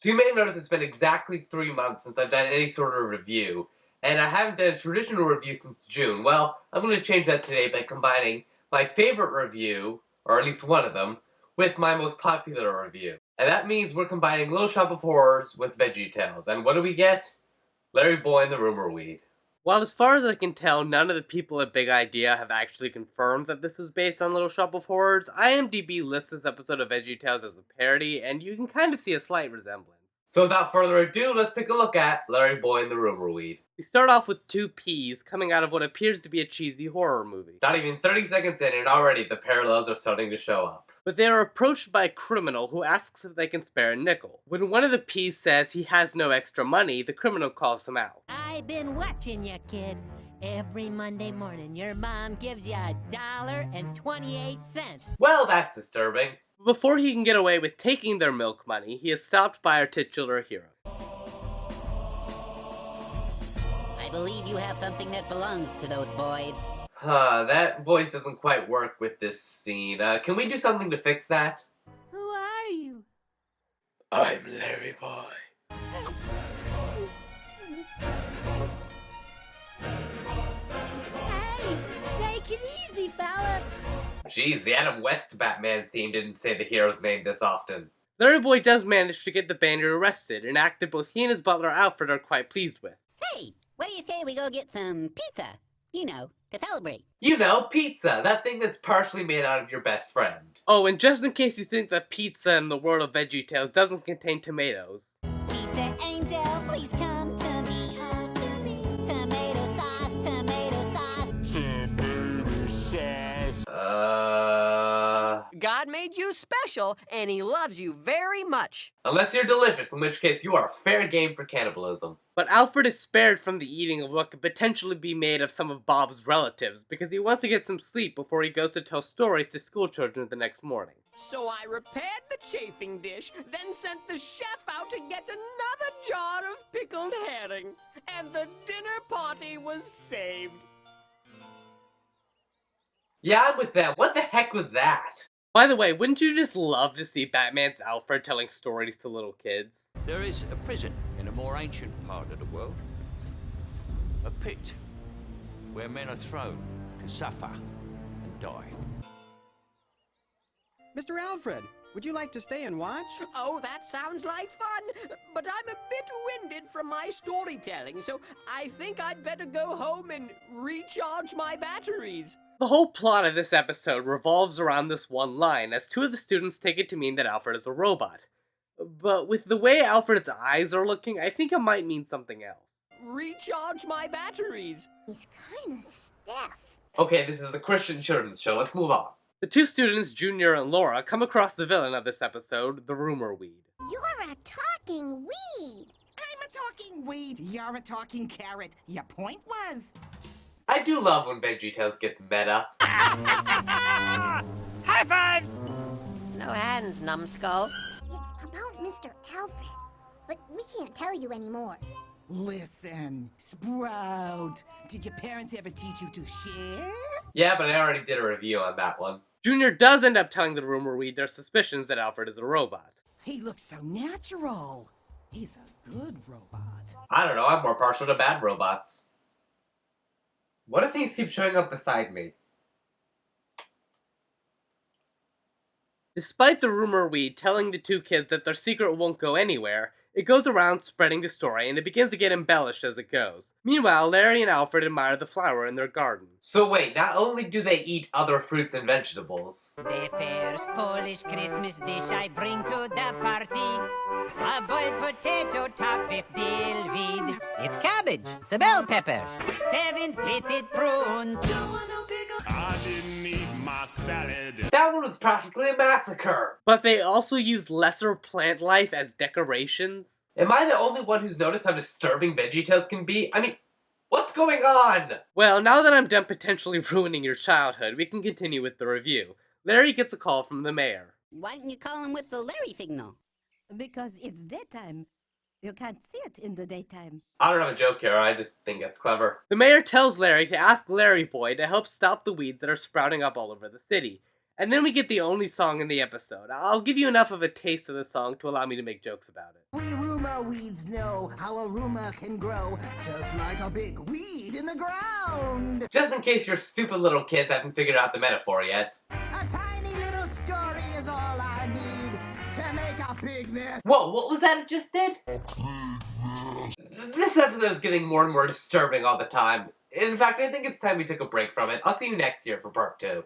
So you may have noticed it's been exactly 3 months since I've done any sort of review, and I haven't done a traditional review since June. Well, I'm going to change that today by combining my favorite review, or at least one of them, with my most popular review. And that means we're combining Little Shop of Horrors with VeggieTales. And what do we get? Larry Boy and the Rumor Weed. Well, as far as I can tell, none of the people at Big Idea have actually confirmed that this was based on Little Shop of Horrors. IMDb lists this episode of VeggieTales as a parody, and you can kind of see a slight resemblance. So without further ado, let's take a look at Larry Boy and the Rumor Weed. We start off with two peas coming out of what appears to be a cheesy horror movie. Not even 30 seconds in, and already the parallels are starting to show up. But they are approached by a criminal who asks if they can spare a nickel. When one of the peas says he has no extra money, the criminal calls him out. I've been watching you, kid. Every Monday morning, your mom gives you $1.28. Well, that's disturbing. Before he can get away with taking their milk money, he is stopped by our titular hero. I believe you have something that belongs to those boys. That voice doesn't quite work with this scene. Can we do something to fix that? Who are you? I'm Larry Boy. Hey, take it easy, fella. Jeez, the Adam West Batman theme didn't say the hero's name this often. Larry Boy does manage to get the bandit arrested, an act that both he and his butler Alfred are quite pleased with. Hey, what do you say we go get some pizza? You know, to celebrate. You know, pizza, that thing that's partially made out of your best friend. Oh, and just in case you think that pizza in the world of VeggieTales doesn't contain tomatoes. Pizza angel, please come to me. Tomato sauce, tomato sauce. Tomato sauce. God made you special, and he loves you very much. Unless you're delicious, in which case you are fair game for cannibalism. But Alfred is spared from the eating of what could potentially be made of some of Bob's relatives, because he wants to get some sleep before he goes to tell stories to schoolchildren the next morning. So I repaired the chafing dish, then sent the chef out to get another jar of pickled herring, and the dinner party was saved. Yeah, I'm with them. What the heck was that? By the way, wouldn't you just love to see Batman's Alfred telling stories to little kids? There is a prison in a more ancient part of the world. A pit where men are thrown to suffer and die. Mr. Alfred, would you like to stay and watch? Oh, that sounds like fun, but I'm a bit winded from my storytelling, so I think I'd better go home and recharge my batteries. The whole plot of this episode revolves around this one line, as two of the students take it to mean that Alfred is a robot. But with the way Alfred's eyes are looking, I think it might mean something else. Recharge my batteries. He's kinda stiff. Okay, this is a Christian children's show, let's move on. The two students, Junior and Laura, come across the villain of this episode, the Rumor Weed. You're a talking weed. I'm a talking weed, you're a talking carrot. Your point was... I do love when VeggieTales gets meta. High fives! No hands, numbskull. It's about Mr. Alfred, but we can't tell you anymore. Listen, Sprout, did your parents ever teach you to share? Yeah, but I already did a review on that one. Junior does end up telling the Rumor Weed their suspicions that Alfred is a robot. He looks so natural. He's a good robot. I don't know, I'm more partial to bad robots. What if things keep showing up beside me? Despite the Rumor Weed telling the two kids that their secret won't go anywhere, it goes around spreading the story and it begins to get embellished as it goes. Meanwhile, Larry and Alfred admire the flower in their garden. So wait, not only do they eat other fruits and vegetables. The first Polish Christmas dish I bring to the party. A boiled potato topped with dill weed. It's cabbage. It's a bell pepper. 7 pitted prunes. I didn't eat my salad. That one was practically a massacre. But they also use lesser plant life as decorations. Am I the only one who's noticed how disturbing VeggieTales can be? I mean, what's going on? Well, now that I'm done potentially ruining your childhood, we can continue with the review. Larry gets a call from the mayor. Why didn't you call him with the Larry signal? Because it's daytime. You can't see it in the daytime. I don't have a joke here, I just think it's clever. The mayor tells Larry to ask Larry Boy to help stop the weeds that are sprouting up all over the city. And then we get the only song in the episode. I'll give you enough of a taste of the song to allow me to make jokes about it. We rumor weeds know how a rumor can grow, just like a big weed in the ground. Just in case your stupid little kids haven't figured out the metaphor yet. A tiny little story is all I need to make a big mess. Whoa, what was that it just did? This episode is getting more and more disturbing all the time. In fact, I think it's time we took a break from it. I'll see you next year for part 2.